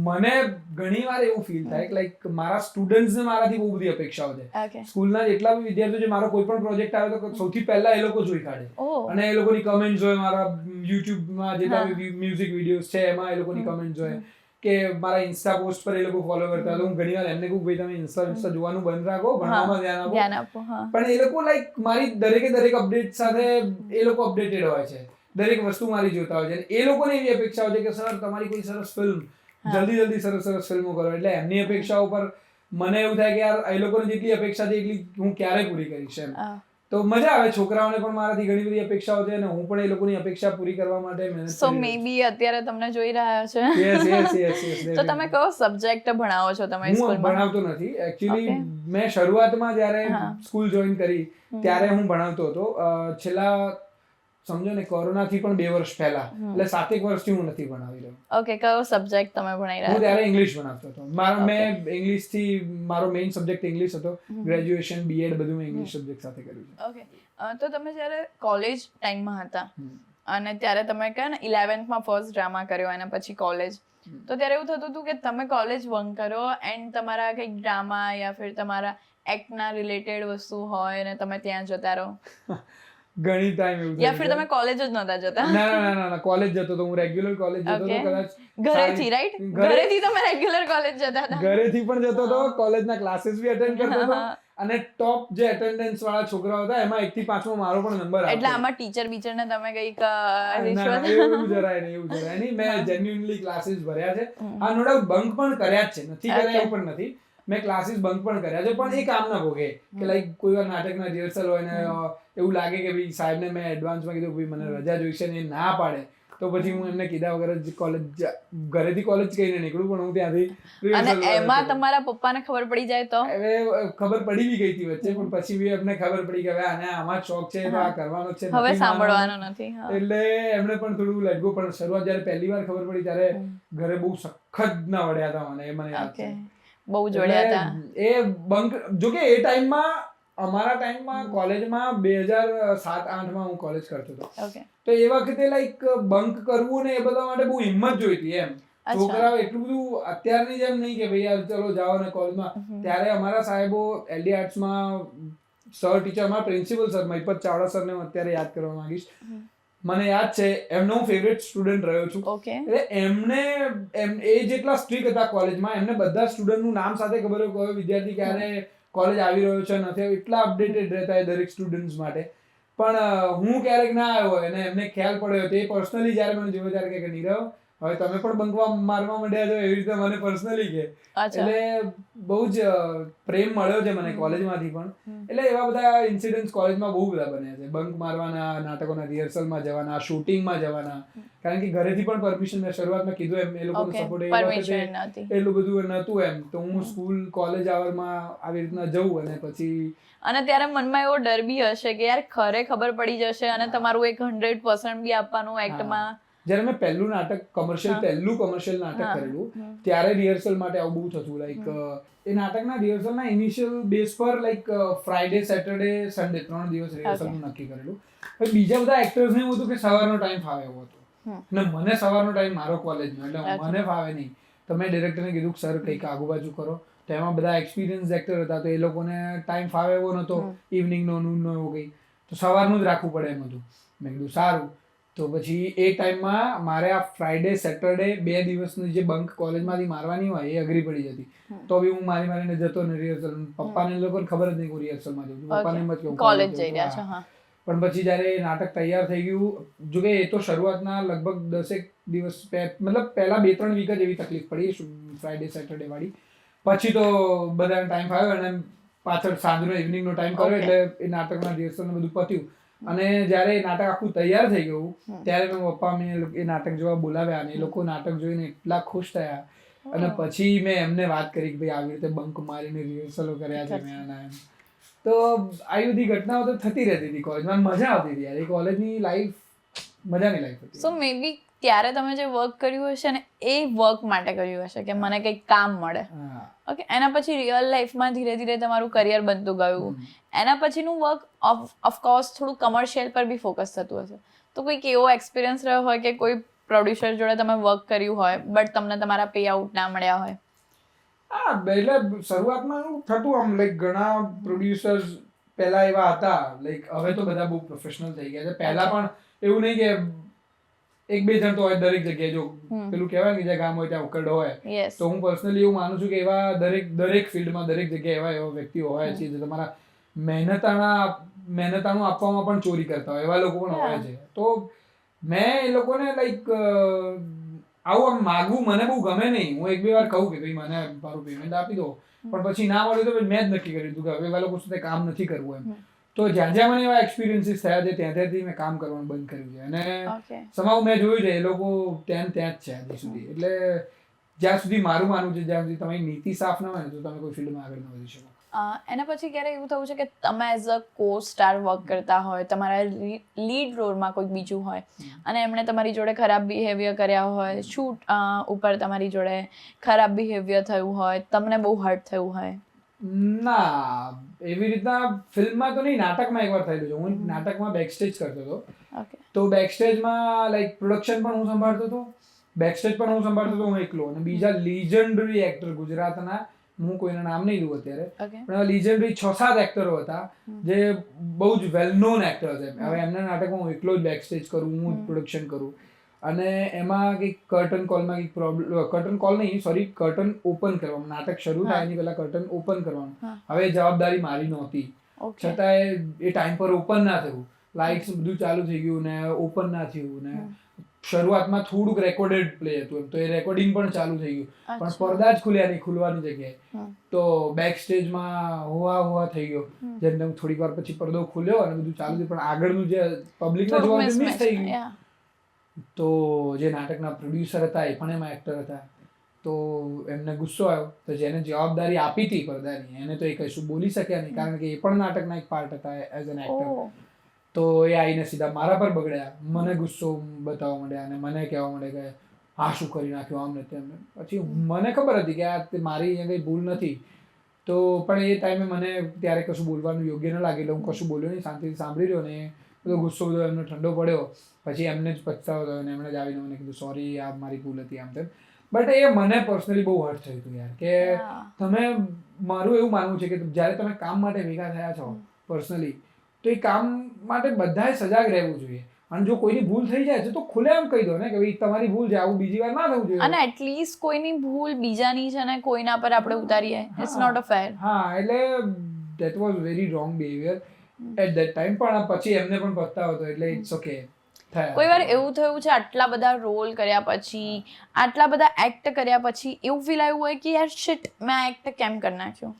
મને ઘણી વાર એવું ફીલ થાય કે લાઈક મારા સ્ટુડન્ટ્સને મારાથી બહુ બધી અપેક્ષાઓ છે. સ્કૂલના જેટલા બી વિદ્યાર્થીઓ છે, મારો કોઈ પણ પ્રોજેક્ટ આવે તો સૌથી પહેલા એ લોકો જોઈ કાઢે અને એ લોકોની કમેન્ટ્સ હોય. મારા યુટ્યુબમાં જેટલા બી મ્યુઝિક વિડીયોઝ છે એમાં એ લોકોની કમેન્ટ્સ હોય કે મારા ઇન્સ્ટા પોસ્ટ પર એ લોકો ફોલો કરતા. તો હું ઘણી વાર એમને કહું ભાઈ તમે ઇન્સ્ટા જોવાનું બંધ રાખો, ભણવામાં ધ્યાન આપો. પણ એ લોકો લાઈક મારી દરેક અપડેટ સાથે એ લોકો અપડેટેડ હોય છે, દરેક વસ્તુ મારી જોતા હોય છે. એ લોકોને એવી અપેક્ષા હોય છે કે સર તમારી કોઈ સરસ ફિલ્મ, જલ્દી સરસ ફિલ્મો કરો. એટલે એમની અપેક્ષાઓ પર મને એવું થાય કે યાર એ લોકોને જેટલી અપેક્ષા છે એટલી હું ક્યારે પૂરી કરીશ એમ. તો મજા આવે. છોકરાઓને પણ મારાથી ઘણી બધી અપેક્ષાઓ છે અને હું પણ એ લોકોની અપેક્ષા પૂરી કરવા માટે મહેનત. સો મે બી અત્યારે તમને જોઈ રહ્યા છે. યસ. તો તમે કયો સબ્જેક્ટ ભણાવો છો તમારી સ્કૂલમાં? હું ભણાવતો નથી એકચ્યુઅલી. મેં શરૂઆતમાં જ્યારે સ્કૂલ જોઈન કરી ત્યારે હું ભણાવતો હતો. છેલ્લા સમજો ને કોરોનાથી પણ 2 વર્ષ પહેલા, એટલે 7 વર્ષથી હું નથી ભણાવી રહ્યો. ઓકે, કયો સબ્જેક્ટ તમે ભણાવી રહ્યા? હું ત્યારે ઇંગ્લિશ ભણાવતો હતો. મેં ઇંગ્લિશથી મારો મેઇન સબ્જેક્ટ ઇંગ્લિશ હતો. ગ્રેજ્યુએશન, બીએડ બધું મેં ઇંગ્લિશ સબ્જેક્ટ સાથે કર્યું છે. ઓકે, તો તમે જ્યારે કોલેજ ટાઈમમાં હતા અને ત્યારે તમે કહે ને 11th માં ફર્સ્ટ ડ્રામા કર્યો અને પછી કોલેજ, તો ત્યારે એવું થતું હતું કે તમે કોલેજ બંક કરો એન્ડ તમારા કંઈક ડ્રામા યા ફિર તમારા એક્ટના રિલેટેડ વસ્તુ હોય અને તમે ત્યાં જતા રહો? ઘણી ટાઈમ એવું યા ફિર તમે કોલેજ જ નહોતા જતા? ના કોલેજ જતો તો હું, રેગ્યુલર કોલેજ જતો તો. કદાચ ઘરેથી, રાઈટ? ઘરેથી તમે રેગ્યુલર કોલેજ જતા હતા? ઘરેથી પણ જતો તો, કોલેજના ક્લાસીસ બી અટેન્ડ કરતો હતો, અને ટોપ જે એટેન્ડન્સ વાળા છોકરાઓ હતા એમાં 1 થી 5 માં મારો પણ નંબર આવતો. એટલે આમાં ટીચર ને તમે કઈક એવું જરાય નહીં. મેં જેન્યુઇનલી ક્લાસીસ ભર્યા છે. હા, નો ડાઉટ બંક પણ કર્યા જ છે, નથી કર્યા એવું પણ નથી. મેં ક્લાસીસ બંક પણ કર્યા છે, પણ એ કામ ના ભોગે કે લાઈક કોઈ વાર નાટકના રિહર્સલ હોય ને એવું લાગે કે ભાઈ સાહેબને મેં એડવાન્સમાં કીધું ભાઈ મને રજા જોઈશે ને એ ના પાડે, તો પછી હું એમને કીધા વગર કોલેજ, ઘરેથી કોલેજ કહીને નીકળું, પણ હું ત્યાંથી. અને એમાં તમારા પપ્પાને ખબર પડી જાય તો? હવે ખબર પડી બી ગઈ હતી વચ્ચે, પણ પછી બી એમને ખબર પડી કે હવે આને આમાં શોખ છે તો આ કરવાનો છે, હવે સાંભળવાનો નથી. એટલે એમને પણ થોડું લાગ્યું. પણ શરૂઆત જ્યારે પહેલી વાર ખબર પડી ત્યારે ઘરે બહુ સખત ના વળ્યા હતા મને, એ મને યાદ છે. બહુ જોડ્યા હતા. એ બંક, જો કે એ ટાઈમમાં, અમારા ટાઈમમાં કોલેજમાં 2007-8 માં હું કોલેજ કરતો હતો, તો એ વખતે લાઈક બંક કરવું ને એ બધા માટે બહુ હિંમત જોઈતી એમ. છોકરાઓ એટલું બધું અત્યારની જેમ નહીં કે ભાઈ યાર ચલો જાઓ ને કોલેજમાં. ત્યારે અમારા સાહેબો એલડી આર્ટ્સમાં સર ટીચર, અમારા પ્રિન્સિપલ સર મહિપત ચાવડા સરને હું અત્યારે યાદ કરવા માંગીશ. મને યાદ છે એમનો હું ફેવરેટ સ્ટુડન્ટ રહ્યો છું. એટલે એમને એ જેટલા સ્ટ્રિક્ટ હતા કોલેજમાં, એમને બધા સ્ટુડન્ટનું નામ સાથે ખબર હોય, કયો વિદ્યાર્થી ક્યારે કોલેજ આવી રહ્યો છે નથી, એટલા અપડેટેડ રહેતા હોય દરેક સ્ટુડન્ટ્સ માટે. પણ હું ક્યારેક ના આવ્યો હોય અને એમને ખ્યાલ પડ્યો તો એ પર્સનલી જ્યારે મને જોયો ત્યારે કે નીરવ હવે તમે પણ બંકવા મારવા માંડ્યા છો, એવી રીતે મને પર્સનલી કે. એટલે બહુ જ પ્રેમ મળ્યો છે મને કોલેજમાંથી પણ. એટલે એવા બધા ઇન્સિડન્ટ્સ કોલેજમાં બહુ બધા બન્યા છે. બંક મારવાના, નાટકોના રિહર્સલમાં જવાના, શૂટિંગમાં જવાના. કારણ કે ઘરેથી પણ પરમિશન, મેં શરૂઆતમાં કીધું એમ, એ લોકોનો સપોર્ટ એટલું બધું નહોતું એમ. તો હું સ્કૂલ કોલેજ આવરમાં આવી રીતના જઉં અને પછી. અને ત્યારે મનમાં એવો ડર બી હશે કે યાર ખબર પડી જશે અને તમારું એક 100% બી આપવાનું એક્ટમાં. જ્યારે મેં પહેલું કમર્શિયલ નાટક કરેલું ત્યારે રિહર્સલ માટે આવું બહુ થતું. લાઈક એ નાટકના રિહર્સલના ઇનિશિયલ બેઝ પર લાઈક ફ્રાઈડે, સેટરડે, સન્ડે 3 દિવસ રિહર્સલનું નક્કી કરેલું. પછી બીજા બધા એક્ટર્સને એવું હતું કે સવારનો ટાઈમ ફાવે એવો હતો, અને મને સવારનો ટાઈમ મારો કોલેજનો, એટલે મને ફાવે નહીં. તો મેં ડિરેક્ટરને કીધું કે સર કંઈક આગુબાજુ કરો. તો એમાં બધા એક્સપિરિયન્સ એક્ટર હતા, તો એ લોકોને ટાઈમ ફાવે એવો નહોતો, ઇવનિંગનો, નૂનનો એવો કંઈ, તો સવારનું જ રાખવું પડે એમ હતું. મેં કીધું સારું. તો પછી એ ટાઈમમાં મારે આ ફ્રાઈડે, સેટરડે 2 દિવસની જે બંક કોલેજમાંથી મારવાની હોય એ અઘરી પડી જતી. તો બી હું મારીને જતો ને રિહર્સલ. પપ્પાને લોકોને ખબર જ નહીં હું રિહર્સલમાં જઉં છું, પપ્પાને એમ જ કે કોલેજ જઈ રહ્યા છો. પણ પછી જ્યારે નાટક તૈયાર થઈ ગયું, જો કે એ તો શરૂઆતના લગભગ 10 દિવસ, મતલબ પહેલા 2-3 વીક જ એવી તકલીફ પડી ફ્રાઈડે, સેટરડે વાળી. પછી તો બધાને ટાઈમ ફાવ્યો અને પાછળ સાંજનો ઇવનિંગનો ટાઈમ કર્યો, એટલે એ નાટકના રિહર્સલને બધું પત્યું. અને જ્યારે એ નાટક આખું તૈયાર થઈ ગયું ત્યારે મેં પપ્પા એ નાટક જોવા બોલાવ્યા, અને એ લોકો નાટક જોઈને એટલા ખુશ થયા. અને પછી મેં એમને વાત કરી કે ભાઈ આવી રીતે બંક મારીને રિહર્સલો કર્યા છે મેં આના એમ. તો આવી બધી ઘટનાઓ તો થતી રહેતી હતી કોલેજમાં, મજા આવતી હતી યાર. એ કોલેજની લાઈફ મજાની લાઈફ હતી. સો મે બી ત્યારે તમે જે વર્ક કર્યું હશે ને એ વર્ક માટે કર્યું હશે કે મને કંઈક કામ મળે. ઓકે, એના પછી રિયલ લાઈફમાં ધીરે ધીરે તમારું કરિયર બનતું ગયું. એના પછીનું વર્ક ઓફકોર્સ થોડું કમર્શિયલ પર બી ફોકસ થતું હશે. તો કોઈક એવો એક્સપિરિયન્સ રહ્યો હોય કે કોઈ પ્રોડ્યુસર જોડે તમે વર્ક કર્યું હોય બટ તમને તમારા પે આઉટ ના મળ્યા હોય? હા, એટલે શરૂઆતમાં એવું થતું આમ, લાઈક ઘણા પ્રોડ્યુસર્સ પહેલા એવા હતા, લાઈક હવે તો બધા બહુ પ્રોફેશનલ થઈ ગયા છે. પહેલા પણ એવું નહીં કે 1-2 જણ તો હોય દરેક જગ્યાએ. જો પેલું કહેવાય કે જ્યાં ગામ હોય ત્યાં ઉકરડો હોય. તો હું પર્સનલી એવું માનું છું કે એવા દરેક ફિલ્ડમાં, દરેક જગ્યાએ એવા વ્યક્તિઓ હોય છે જે તમારા મહેનતાણું આપવામાં પણ ચોરી કરતા હોય, એવા લોકો પણ હોય છે. તો મેં એ લોકોને લાઈક આવું આમ માગવું મને બહુ ગમે નહીં. હું 1-2 વાર કહું કે ભાઈ મને મારું પેમેન્ટ આપી દો, પણ પછી ના મળ્યું તો મેં જ નક્કી કર્યું હતું કે હવે એવા લોકો સાથે કામ નથી કરવું એમ. તો જ્યાં જ્યાં મને એવા એક્સપિરિયન્સીસ થયા છે ત્યાંથી મેં કામ કરવાનું બંધ કર્યું છે. અને સમાવ મેં જોયું છે એ લોકો ત્યાં જ છે હજી સુધી. એટલે જ્યાં સુધી મારું માનવું છે, જ્યાં સુધી તમારી નીતિ સાફ ના હોય ને તો તમે કોઈ ફિલ્ડમાં આગળ ન વધી શકો. એના પછી ક્યારે એવું થયું છે કે તમે એઝ અ કો સ્ટાર વર્ક કરતા હોય, તમારા લીડ રોલમાં કોઈ બીજું હોય અને એમણે તમારી જોડે ખરાબ બિહેવિયર કર્યા હોય, શૂટ ઉપર તમારી જોડે ખરાબ બિહેવિયર થયું હોય, તમને બહુ હર્ટ થયું હોય? ના, એવી રીતના ફિલ્મમાં તો નહીં, નાટકમાં એકવાર થયેલું છે. હું નાટકમાં બેકસ્ટેજ કરતો હતો. તો બેકસ્ટેજમાં લાઈક પ્રોડક્શન પણ હું સંભાળતો હતો, બેકસ્ટેજ પણ હું સંભાળતો હતો હું એકલો. અને બીજા લીજન્ડરી એક્ટર ગુજરાતના હું કોઈના નામ નહીં લઉં અત્યારે, Okay. પણ લીજેન્ડરી 6-7 એક્ટરો હતા જે બહુ જ વેલ નોન એક્ટર છે. હવે એમના નાટકમાં હું એકલો જ બેક સ્ટેજ કરું, હું જ પ્રોડક્શન કરું, અને એમાં કંઈક કર્ટન કોલમાં કંઈક પ્રોબ્લેમ, કર્ટન કોલ નહીં, સોરી, કર્ટન ઓપન કરવાનું, નાટક શરૂ થાય એની પહેલા કર્ટન ઓપન કરવાનું. હવે જવાબદારી મારી નહોતી, Okay. છતાંય એ ટાઈમ પર ઓપન ના થયું, લાઇટ્સ બધું ચાલુ થઈ ગયું ને ઓપન ના થયું, ને શરૂઆતમાં થોડુંક રેકોર્ડેડ પ્લે હતું, તો એ રેકોર્ડિંગ પણ ચાલુ થઈ ગયું, પણ પડદા જ ખુલ્યા નહીં ખુલવાની જગ્યાએ. તો બેક સ્ટેજમાં હોવા થઈ ગયો, જેમ થોડીક વાર પછી પડદો ખુલ્યો અને બધું ચાલુ થયું, પણ આગળનું જે પબ્લિકને જોવાનું મિસ થઈ ગયું. તો જે નાટકના પ્રોડ્યુસર હતા એ પણ એમાં એક્ટર હતા, તો એમને ગુસ્સો આવ્યો, તો જેને જવાબદારી આપી હતી પડદાની એને તો એ કશું બોલી શક્યા નહીં, કારણ કે એ પણ નાટકના એક પાર્ટ હતા એઝ એન એક્ટર. તો એ આવીને સીધા મારા પર બગડ્યા, મને ગુસ્સો બતાવવા માંડ્યા અને મને કહેવા માંડે કે આ શું કરી નાખ્યું, આમ નથી એમ. પછી મને ખબર હતી કે આ મારી અહીંયા કંઈ ભૂલ નથી, તો પણ એ ટાઈમે મને ત્યારે કશું બોલવાનું યોગ્ય ન લાગે, એટલે હું કશું બોલ્યો નહીં, શાંતિથી સાંભળી રહ્યો, ને બધો ગુસ્સો બધો એમને ઠંડો પડ્યો. પછી એમને જ પછતાવો થયો અને એમણે જ આવીને મને કીધું સોરી, આ મારી ભૂલ હતી, આમ તેમ. બટ એ મને પર્સનલી બહુ હર્ટ થયું હતું યાર, કે તમે, મારું એવું માનવું છે કે જ્યારે તમે કામ માટે ભેગા થયા છો પર્સનલી, તો એ કામ માટે બધાએ સજાગ રહેવું જોઈએ, અને જો કોઈની ભૂલ થઈ જાય છે તો ખુલ્લેઆમ કહી દો ને કે ભાઈ તમારી ભૂલ છે, આવું બીજી વાર ના થવું જોઈએ. અને એટલીસ્ટ કોઈની ભૂલ બીજાની છે ને કોઈના પર આપણે ઉતારીએ, ઇટ્સ નોટ અ ફેર. હા, એટલે that was very wrong behaviour at that time, પણ પછી એમને પણ પસ્તાવો હતો, એટલે ઇટ્સ ઓકે. કોઈ વાર એવું થયું છે આટલા બધા રોલ કર્યા પછી, આટલા બધા એક્ટ કર્યા પછી એવું ફીલ આવ્યું હોય કે યાર શિટ, મેં એક્ટ કેમ કરી નાખ્યું?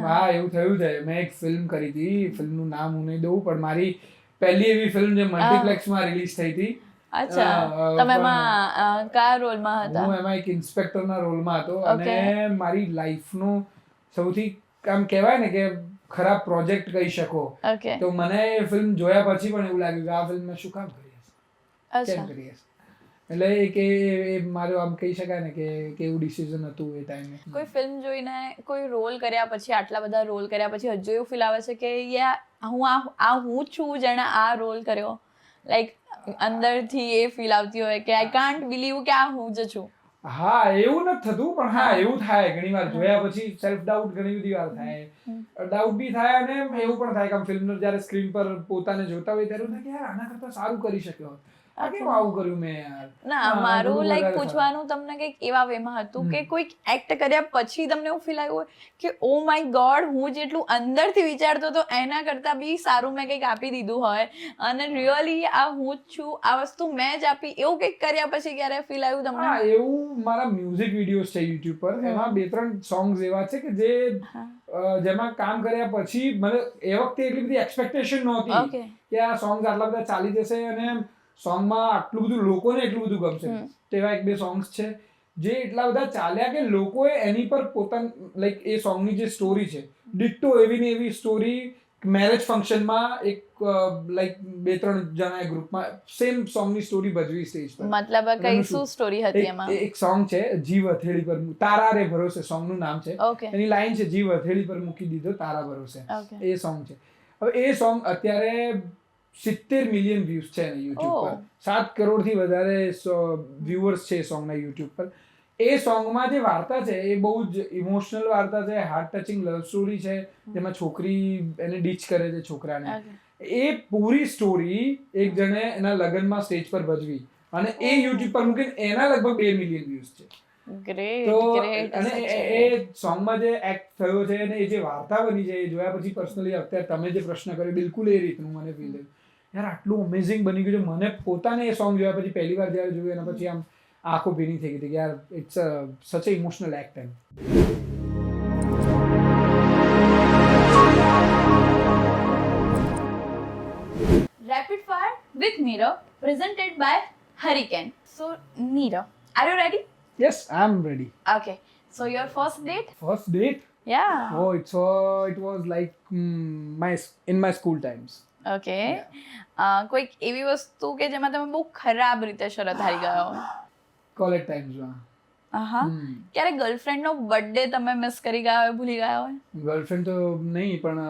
હા, એવું થયું છે. મેં એક ફિલ્મ કરી હતી, ફિલ્મનું નામ હું નહીં દઉં, પણ મારી પહેલી એવી ફિલ્મ જે મલ્ટીપ્લેક્સમાં રિલીઝ થઈ હતી. અચ્છા, તમે એમાં કયા રોલમાં હતા? હું એમાં એક ઇન્સ્પેક્ટરના રોલમાં હતો, અને મારી લાઈફનો સૌથી આમ કહેવાય ને કે ખરાબ પ્રોજેક્ટ કહી શકો. તો મને એ ફિલ્મ જોયા પછી પણ એવું લાગ્યું કે આ ફિલ્મ મેં શું કામ કરી હશે, કેમ કરી હશે. એટલે કે એ મારું આમ કહી શકાય ને કે કેવું ડિસિઝન હતું એ ટાઈમે. કોઈ ફિલ્મ જોઈને, કોઈ રોલ કર્યા પછી, આટલા બધા રોલ કર્યા પછી હજુ એવું ફીલ આવે છે કે યાર હું છું જેણે આ રોલ કર્યો, લાઈક અંદરથી એ ફીલ આવતી હોય કે આઈ કાન્ટ બિલીવ કે આ હું જ છું. હા, એવું નથી થતું, પણ હા એવું થાય ઘણી વાર, જોયા પછી સેલ્ફ ડાઉટ ઘણી બધી વાર થાય, ડાઉટ બી થાય, અને એવું પણ થાય કે આમ ફિલ્મ જ્યારે સ્ક્રીન પર પોતાને જોતા હોય ત્યારે થાય કે યાર આના કરતા સારું કરી શક્યો, આ કેમ આવું કર્યું મેં યાર. ના, મારું લાઈક પૂછવાનું તમને કંઈક એવા વેમાં હતું કે કોઈક એક્ટ કર્યા પછી તમને એવું ફીલ આવ્યું હોય કે ઓ માય ગોડ, હું જેટલું અંદરથી વિચારતો હતો એના કરતા બી સારું મેં કંઈક આપી દીધું હોય, અને રિયલી આ હું જ છું, આ વસ્તુ મેં જ આપી, એવું કંઈક કર્યા પછી ક્યારે ફીલ આવ્યું તમને? હા, એવું મારા મ્યુઝિક વિડીયોઝ છે યુટ્યુબ પર, એમાં 2-3 સોંગ્સ એવા છે કે જે જેમાં કામ કર્યા પછી મને એ વખતે એટલી બધી એક્સપેક્ટેશન નહોતી કે આ સોંગ્સ આટલા બધા ચાલી જશે અને સોંગમાં આટલું બધું લોકોને એટલું બધું ગમશે. તેવા 1-2 સોંગ્સ છે જે એટલા બધા ચાલ્યા કે લોકોએ એની પર પોતાની લાઈક એ સોંગની જે સ્ટોરી છે, ડિટ્ટો એવી ને એવી સ્ટોરી મેરેજ ફંક્શનમાં એક લાઈક 2-3 જણા ગ્રુપમાં સેમ સોંગની સ્ટોરી ભજવી સ્ટેજ પર. મતલબ કઈ શું સ્ટોરી હતી એમાં? એક સોંગ છે જીવ હથેળી પર, તારા રે ભરોસે સોંગનું નામ છે, એની લાઈન છે જીવ હથેળી પર મૂકી દીધો તારા ભરોસે, એ સોંગ છે. હવે એ સોંગ અત્યારે 70 મિલિયન વ્યૂઝ છે યુટ્યુબ પર, 7 કરોડથી વધારે વ્યુઅર્સ છે સોંગના યુટ્યુબ પર. એ સોંગમાં જે વાર્તા છે એ બહુ જ ઇમોશનલ વાર્તા છે, હાર્ટ ટચિંગ લવ સ્ટોરી છે, જેમાં છોકરી એને ડીચ કરે છે છોકરાને. એ પૂરી સ્ટોરી એક જણે એના લગ્નમાં સ્ટેજ પર ભજવી, અને એ યુટ્યુબ પર મૂકીને એના લગભગ 2 મિલિયન વ્યૂઝ છે. ગ્રેટ. અને એ સોંગમાં જે એક્ટ થયો છે અને એ જે વાર્તા બની છે એ જોયા પછી પર્સનલી અત્યારે તમે જે પ્રશ્ન કર્યો બિલકુલ એ રીતનું મને ફીલ થયું, યાર આટલું અમેઝિંગ બની ગયું છે. મને પોતાને એ સોંગ જોયા પછી પહેલી વાર જ્યારે જોયું એના પછી આમ આંખો ભીની થઈ ગઈ હતી કે યાર it's such a emotional act. એમ Rapid Fire with Neerav, presented by Hurricane. So, Neerav, are you ready? Yes, I'm ready. Okay. So, your first date? First date? Yeah. Oh, it was like in my school times. Okay. કોઈક એવી વસ્તુ કે જેમાં તમે બહુ ખરાબ રીતે શરત હારી ગયા હોય? કોલેજ ટાઈમ્સમાં. હા. ક્યારે ગર્લફ્રેન્ડનો બર્થડે તમે મિસ કરી ગયા હોય, ભૂલી ગયા હોય? ગર્લફ્રેન્ડ તો નહીં, પણ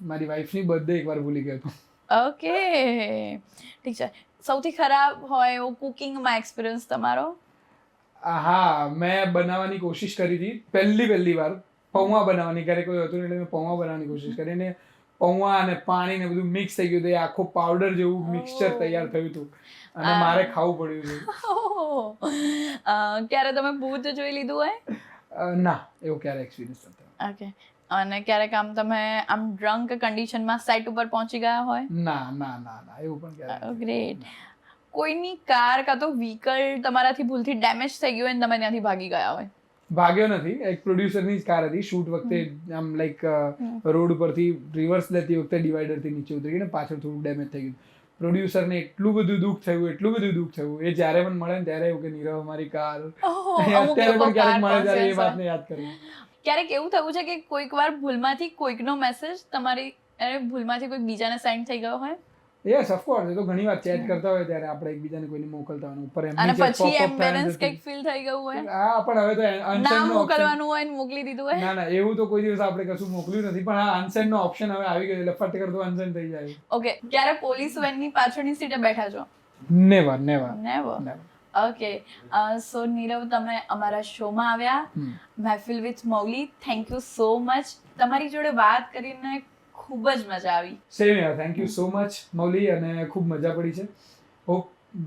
મારી વાઈફની બર્થડે એકવાર ભૂલી ગયો હતો. ઓકે, ઠીક છે. સૌથી ખરાબ હોય એવો કુકિંગમાં એક્સપિરિયન્સ તમારો? હા, મેં બનાવવાની કોશિશ કરી હતી પહેલી વાર પૌવા બનાવવાની. ઘરે કોઈ હતું એટલે મેં પૌવા બનાવવાની કોશિશ કરી અને પૌવા અને પાણી ને બધું મિક્સ થઈ ગયું હતું. એ આખો પાવડર જેવું મિક્સચર તૈયાર થયું હતું અને મારે ખાવું પડ્યું હતું. ક્યારે તમે ભૂત જોઈ લીધું હોય? ના, એવો ક્યારે એક્સપિરિયન્સ નતો. ઓકે. અને ક્યારેક આમ તમે આમ ડ્રંક કન્ડિશનમાં સાઇટ ઉપર પહોંચી ગયા હોય? ના ના ના ના, એવું પણ ક્યારે. ગ્રેટ. કોઈની કાર કાં તો વ્હીકલ તમારાથી ભૂલથી ડેમેજ થઈ ગયું હોય ને તમે ત્યાંથી ભાગી ગયા હોય? ભાગ્યો નથી. એક પ્રોડ્યુસરની જ કાર હતી. શૂટ વખતે આમ લાઈક રોડ પરથી રિવર્સ લેતી વખતે ડિવાઈડરથી નીચે ઉતરી ગઈ ને પાછળ થોડું ડેમેજ થઈ ગયું. પ્રોડ્યુસરને એટલું બધું દુઃખ થયું એ જ્યારે પણ મળે ને ત્યારે એવું કે નીરવ અમારી કાર. અત્યારે પણ ક્યારેક મળે ત્યારે એ વાતને યાદ કરું. ક્યારેક એવું થયું છે કે કોઈક વાર ભૂલમાંથી કોઈકનો મેસેજ તમારી ભૂલમાંથી કોઈ બીજાને સેન્ડ થઈ ગયો હોય? Yes, of course. એ તો ઘણી વાર ચેટ કરતા હોય ત્યારે આપણે એકબીજાને કોઈને મોકલતા હોય ઉપર અને પછી એમ્બેરેન્સ કંઈક ફીલ થઈ ગયું હોય? હા, પણ હવે તો નામ મોકલવાનું હોય ને મોકલી દીધું હોય? ના ના, એવું તો કોઈ દિવસ આપણે કશું મોકલ્યું નથી, પણ આ અનસેન્ડ નો ઓપ્શન હવે આવી ગયો એટલે ફટ કરતો અનસેન્ડ થઈ જાય. ઓકે. ક્યારે પોલીસ વેનની પાછળની સીટે બેઠા છો? Never never never. Okay. So Nirav, તમે અમારા શોમાં આવ્યા Mehfil with Mauli. Thank you so much. તમારી જોડે વાત કરીને ખૂબ જ મજા આવી. સેમ યાર, thank you so much Mauli, અને ખૂબ મજા પડી છે. હોપ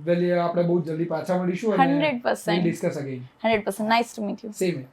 વેલી આપણે બહુ જલ્દી પાછા મળીશું અને 100% discuss again. 100%. Nice to meet you. Same યાર.